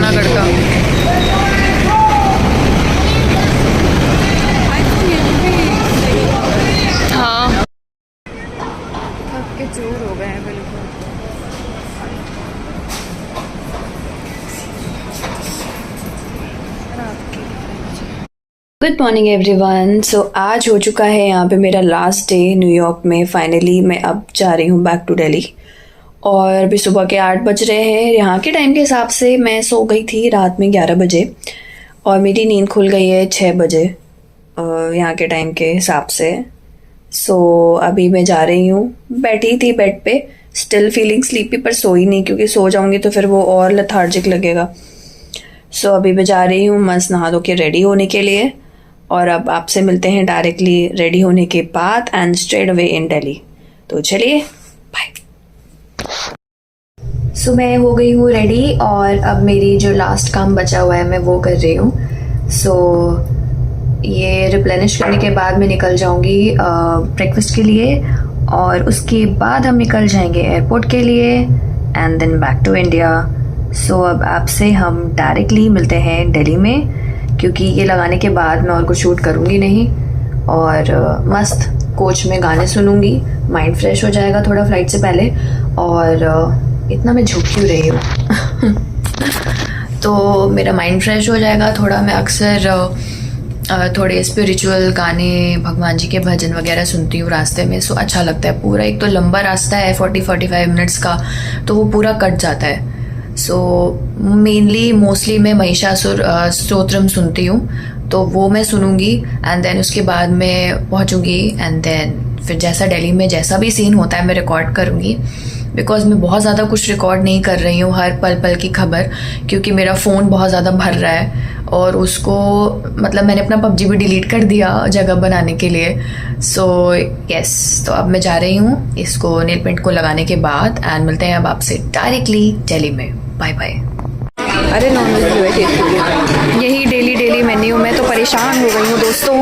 जूनागढ़ का। हाँ, थक के चूर हो गए हैं बिल्कुल। Good morning everyone. सो आज हो चुका है यहाँ पे मेरा लास्ट डे न्यूयॉर्क में। फाइनली मैं अब जा रही हूँ बैक टू दिल्ली और अभी सुबह के 8 बज रहे हैं। यहाँ के टाइम के हिसाब से मैं सो गई थी रात में 11 बजे और मेरी नींद खुल गई है 6 बजे यहाँ के टाइम के हिसाब से। सो अभी मैं जा रही हूँ। बैठी थी बेड पे, स्टिल फीलिंग स्लीपी, पर सोई नहीं क्योंकि सो जाऊँगी तो फिर वो और लेथार्जिक लगेगा। सो अभी मैं जा रही हूँ मस्त नहा धो के रेडी होने के लिए और अब आपसे मिलते हैं डायरेक्टली रेडी होने के बाद and straight away in Delhi. तो चलिए बाय। सो मैं हो गई हूँ रेडी और अब मेरी जो लास्ट काम बचा हुआ है मैं वो कर रही हूँ। सो ये रिप्लेनिश करने के बाद मैं निकल जाऊँगी ब्रेकफास्ट के लिए और उसके बाद हम निकल जाएंगे एयरपोर्ट के लिए and then back to India. सो अब आपसे हम डायरेक्टली मिलते हैं दिल्ली में क्योंकि ये लगाने के बाद मैं और कुछ शूट करूँगी नहीं और मस्त कोच में गाने सुनूंगी, माइंड फ्रेश हो जाएगा थोड़ा फ्लाइट से पहले। और इतना मैं झुक क्यों रही हूँ तो मेरा माइंड फ्रेश हो जाएगा थोड़ा। मैं अक्सर थोड़े स्पिरिचुअल गाने, भगवान जी के भजन वगैरह सुनती हूँ रास्ते में। सो अच्छा लगता है। पूरा एक तो लंबा रास्ता है 40-45 मिनट्स का, तो वो पूरा कट जाता है। सो मोस्टली मैं महिषासुर स्तोत्रम सुनती हूँ, तो वो मैं सुनूंगी एंड देन उसके बाद मैं पहुँचूँगी एंड देन फिर जैसा दिल्ली में जैसा भी सीन होता है मैं रिकॉर्ड करूँगी। बिकॉज मैं बहुत ज़्यादा कुछ रिकॉर्ड नहीं कर रही हूँ हर पल पल की खबर, क्योंकि मेरा फ़ोन बहुत ज़्यादा भर रहा है और उसको मतलब मैंने अपना PUBG भी डिलीट कर दिया जगह बनाने के लिए। सो यस, तो अब मैं जा रही हूँ इसको नेल पेंट को लगाने के बाद एंड मिलते हैं अब आपसे डायरेक्टली दिल्ली में। Bye bye. अरे नॉनवेज जो है यही डेली मेन्यू में तो परेशान हो गई हूँ दोस्तों।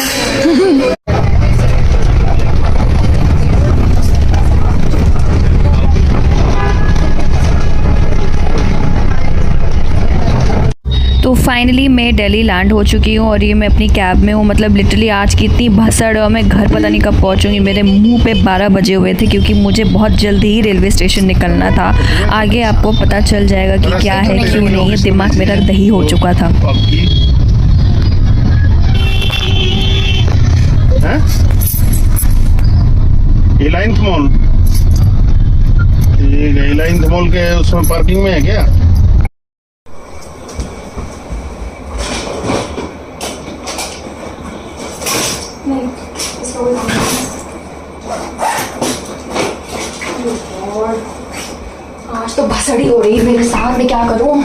तो फाइनली मैं दिल्ली लैंड हो चुकी हूँ और ये मैं अपनी कैब में हूँ। मतलब लिटरली आज की इतनी भसड़ और मैं घर पता नहीं कब पहुँचूँगी। मेरे मुंह पे 12 बजे हुए थे क्योंकि मुझे बहुत जल्दी ही रेलवे स्टेशन निकलना था। आगे आपको पता चल जाएगा कि क्या है क्यों नहीं है। दिमाग मेरा दही हो चुका था। रिलायंस मॉल, ये रिलायंस मॉल के उसमें पार्किंग में है क्या? आज तो भसड़ी हो रही है मेरे साथ, मैं क्या करूं।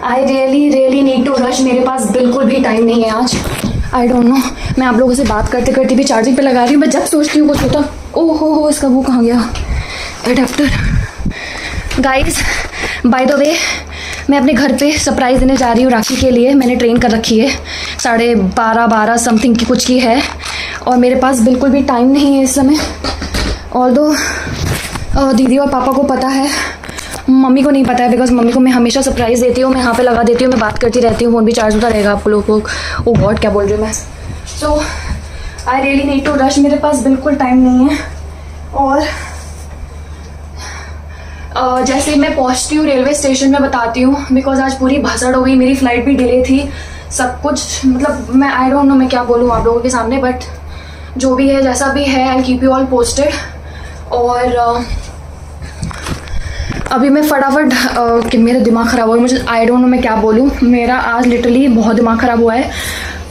I really need to rush. मेरे पास बिल्कुल भी टाइम नहीं है आज। आई डोंट नो, मैं आप लोगों से बात करते करते भी चार्जिंग पे लगा रही हूँ। मैं जब सोचती हूँ कुछ होता, ओह हो इसका वो कहाँ गया adapter. Guys by the way, मैं अपने घर पे सरप्राइज़ देने जा रही हूँ राखी के लिए। मैंने ट्रेन कर रखी है 12:30 समथिंग की कुछ की है और मेरे पास बिल्कुल भी टाइम नहीं है इस समय। ऑल्दो दीदी और पापा को पता है, मम्मी को नहीं पता है बिकॉज मम्मी को मैं हमेशा सरप्राइज़ देती हूँ। मैं यहाँ पे लगा देती हूँ, मैं बात करती रहती हूँ, फ़ोन भी चार्ज होता रहेगा आप लोगों को। ओ गॉड क्या बोल रही हूँ मैं। So I really need to rush. मेरे पास बिल्कुल टाइम नहीं है। और जैसे ही मैं पहुंचती हूँ रेलवे स्टेशन में बताती हूँ, बिकॉज आज पूरी भसड़ हो गई। मेरी फ़्लाइट भी डिले थी, सब कुछ मतलब मैं आई डोंट नो मैं क्या बोलूँ आप लोगों के सामने, बट जो भी है जैसा भी है I keep you all posted. और अभी मैं फटाफट कि मेरा दिमाग ख़राब हुआ है, मुझे आई डोंट नो मैं क्या बोलूँ। मेरा आज लिटरली बहुत दिमाग ख़राब हुआ है,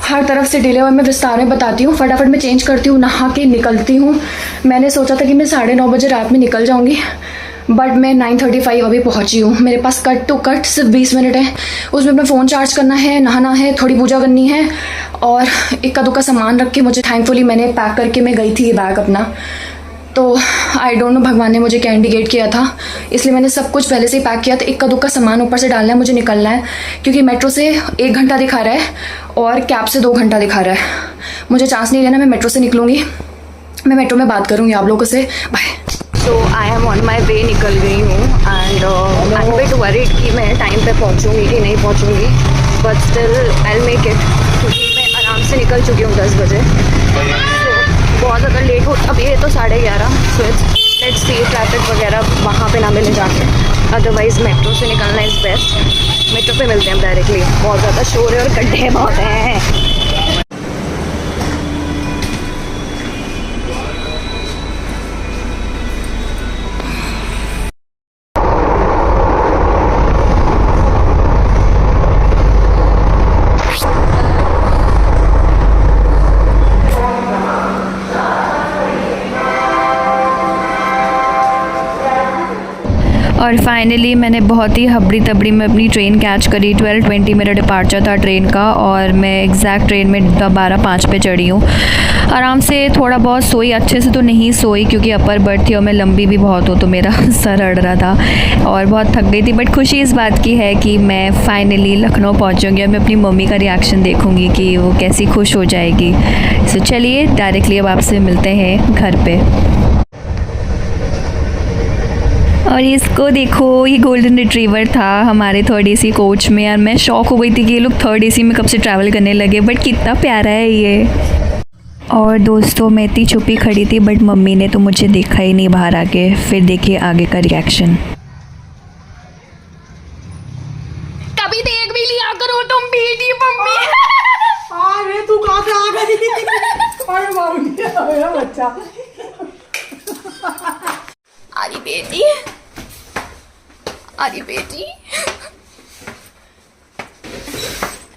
हर तरफ से डिले हुआ है। मैं विस्तार में बताती हूँ। फटाफट मैं चेंज करती हूँ, नहा के निकलती हूँ। मैंने सोचा था कि मैं 9:30 बजे रात में निकल जाऊँगी, बट मैं 9:35 अभी पहुंची हूँ। मेरे पास कट टू कट सिर्फ 20 मिनट है। उसमें अपना फ़ोन चार्ज करना है, नहाना है, थोड़ी पूजा करनी है और इक्का दुक्का सामान रख के मुझे थैंकफुली मैंने पैक करके मैं गई थी ये बैग अपना। तो आई डोंट नो भगवान ने मुझे क्या इंडिकेट किया था, इसलिए मैंने सब कुछ पहले से ही पैक किया था। इक्का दुक्का सामान ऊपर से डालना है, मुझे निकलना है क्योंकि मेट्रो से 1 घंटा दिखा रहा है और कैब से 2 घंटा दिखा रहा है। मुझे चांस नहीं लेना, मैं मेट्रो से निकलूँगी मैं मेट्रो में बात करूँगी आप लोगों से। Bye. So I am on my way, निकल गई हूँ and I am bit worried कि मैं टाइम पे पहुँचूँगी कि नहीं पहुँचूँगी, but still I will make it, क्योंकि मैं आराम से निकल चुकी हूँ 10 बजे। So, बहुत ज़्यादा लेट हो, अब ये तो 11:30, सो लेट्स सी ट्रैफिक वगैरह वहाँ पे ना मिले जाके, अदरवाइज़ मेट्रो से निकलना इज़ बेस्ट। मेट्रो पे मिलते हैं डायरेक्टली, बहुत ज़्यादा शोर है और गड्ढे बहुत हैं। और फाइनली मैंने बहुत ही हबड़ी तबड़ी में अपनी ट्रेन कैच करी। 12:20 मेरा डिपार्चर था ट्रेन का और मैं एग्जैक्ट ट्रेन में 12:05 पे चढ़ी हूँ। आराम से थोड़ा बहुत सोई, अच्छे से तो नहीं सोई क्योंकि अपर बर्थ थी और मैं लंबी भी बहुत हूँ तो मेरा सर अड़ रहा था और बहुत थक गई थी। बट खुशी इस बात की है कि मैं फाइनली लखनऊ पहुँचूँगी और मैं अपनी मम्मी का रिएक्शन देखूँगी कि वो कैसी खुश हो जाएगी। सो चलिए डायरेक्टली अब आपसे मिलते हैं घर पे। और इसको देखो, ये गोल्डन रिट्रीवर था हमारे 3rd AC कोच में और मैं शॉक हो गई थी कि ये लोग 3rd AC में कब से ट्रैवल करने लगे, बट कितना प्यारा है ये। और दोस्तों मैं इतनी छुपी खड़ी थी बट मम्मी ने तो मुझे देखा ही नहीं बाहर आके। फिर देखिए आगे का रिएक्शन। कभी देख भी लिया करो तुम बेटी मम्मी। अरे तू कहाँ से आ गई? अरे बाबू मेरा बच्चा। अरे बेटी, अरे बेटी,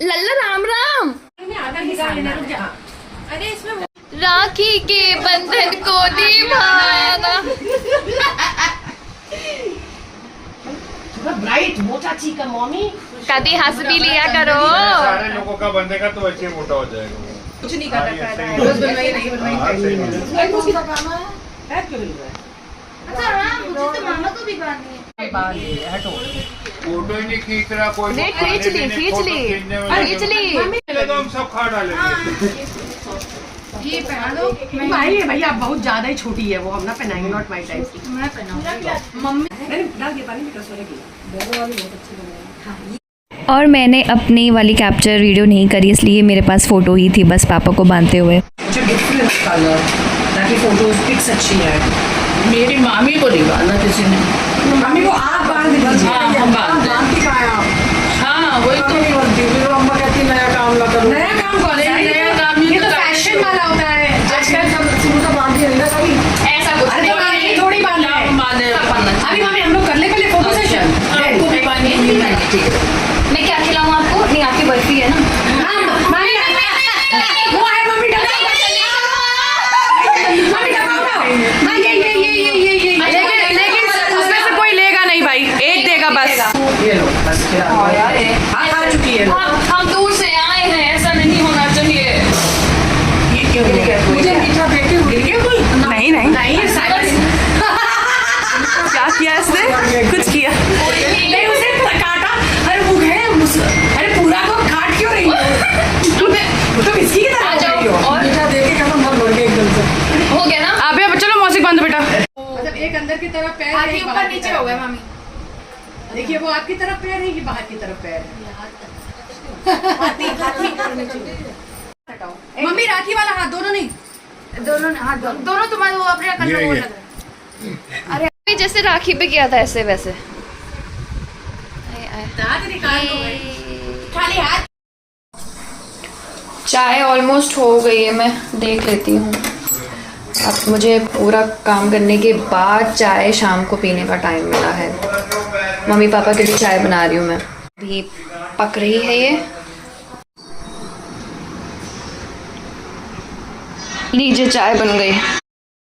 लल्ला राम राम। अरे इसमें राखी के बंधन को निभाना। ब्राइट वो चाची का मम्मी कभी हंस भी लिया करो। सारे लोगों का बंधेगा तो अच्छे मोटा हो जाएगा वो। कुछ नहीं कर रखा है, रोज बनवाई नहीं बनवाई कुछ का काम है क्यों मिल रहा है? अच्छा हाँ, मुझे तो मामा को भी बांधनी है। हटो फोटो ही नहीं खींच रहा कोई। नहीं, खींच ली, खींच ली। तो हम सब खा डालेंगे। ये पहना दो। भाई भैया बहुत ज्यादा ही छोटी है वो, हम ना पहनाएंगे, नॉट माई टाइप की। मैं पहनाऊंगी। मम्मी डाल के पानी निकल सोएगी। दोनों वाली बहुत अच्छी बनी है। और मैंने अपनी वाली कैप्चर वीडियो नहीं करी इसलिए मेरे पास फ़ोटो ही थी बस पापा को बांधते हुए। मुझे डिफरेंट कलर ताकि फोटोज पिक्स अच्छी आए। मेरी मामी को नहीं बांधा किसी ने। मम्मी को आप बांध दीजिए। हाँ, हम बांध दें। बांध के पाए आप। हाँ वही तो। नहीं बोलती फिर अम्मा कहती नया काम ना करो। नया काम कौन है? नया काम ये तो फैशन वाला होता है। आजकल सब शुरू से बांध दिया ना कभी। ऐसा कुछ अरे नहीं। थोड़ी बांध रहे हैं। बांधे पन्ना। अभी मम्मी हम लोग कर ले पहले फोटो सेशन। आपको भी बांधनी है? ठीक है। मैं क्या खिलाऊं आपको? नहीं, आपकी बर्फी है ना। वो है मम्मी डब्बा। मम्मी डब्बा उठाओ। हाँ ये लेकिन उसमें से कोई लेगा नहीं भाई, एक देगा बस। ये लो बस खिला दो। हाँ खा चुकी है। हम दूर से आए हैं, ऐसा नहीं होना चाहिए। ये क्यों गिर गया? मुझे मीठा बेटी गिर गया कोई? नहीं ये साइलेंस। क्या किया इसने? कुछ किया नहीं, उसे काटा। अरे वो है अरे पूरा को काट क्यों रही हो? तुम इसकी की तरह हो रही हो। और मीठा देके खत्म मत बढ़ गया एकदम से। हो गया ना? अबे चलो मौसी बंद बेटा। मतलब एक अंदर की तरफ पैर आगे ऊपर नीचे हो गया मम्मी। देखिए वो आपकी तरफ पैर है कि बाहर की तरफ पैर है? मम्मी राखी वाला हाथ दोनों नहीं, दोनों हाथ दोनों तुम्हारे वो अपने करना वो लग रहा है। अरे जैसे राखी पे किया था ऐसे वैसे। हाथ निकाल दो भाई। खाली हाथ। चाय ऑलमोस्ट हो गई है, मैं देख लेती हूँ। अब मुझे पूरा काम करने के बाद चाय शाम को पीने का टाइम मिला है। मम्मी पापा के लिए चाय बना रही हूँ मैं। अभी पक रही है ये। लीजिए चाय बन गई।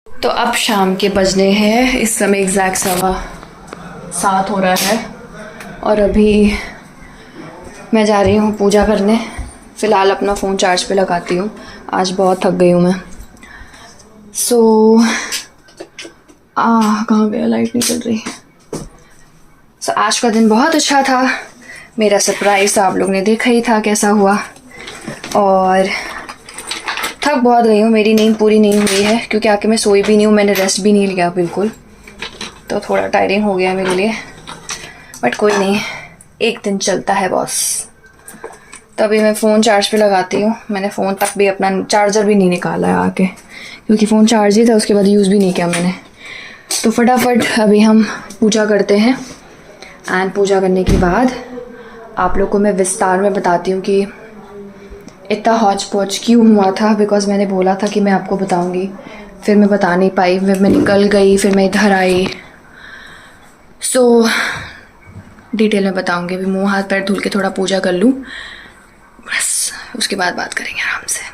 तो अब शाम के बजने हैं, इस समय एग्जैक्ट 7:15 हो रहा है और अभी मैं जा रही हूँ पूजा करने। फ़िलहाल अपना फ़ोन चार्ज पे लगाती हूँ, आज बहुत थक गई हूँ मैं। कहाँ गया? लाइट नहीं चल रही। आज का दिन बहुत अच्छा था। मेरा सरप्राइज़ आप लोग ने देखा ही था कैसा हुआ। और थक बहुत गई हूँ, मेरी नींद पूरी नहीं हुई है क्योंकि आके मैं सोई भी नहीं हूँ, मैंने रेस्ट भी नहीं लिया बिल्कुल, तो थोड़ा टायरिंग हो गया मेरे लिए, बट कोई नहीं, एक दिन चलता है बॉस। तो अभी मैं फ़ोन चार्ज पे लगाती हूँ, मैंने फ़ोन तक भी अपना चार्जर भी नहीं निकाला है आके, क्योंकि फ़ोन चार्ज ही था, उसके बाद यूज़ भी नहीं किया मैंने। तो फटाफट अभी हम पूजा करते हैं, एंड पूजा करने के बाद आप लोग को मैं विस्तार में बताती हूँ कि इतना हौच पौच क्यों हुआ था, बिकॉज मैंने बोला था कि मैं आपको बताऊँगी, फिर मैं बता नहीं पाई, फिर मैं निकल गई, फिर मैं इधर आई। सो डिटेल में बताऊँगी, अभी मुँह हाथ पैर धुल के थोड़ा पूजा कर लूँ, बस उसके बाद बात करेंगे आराम से।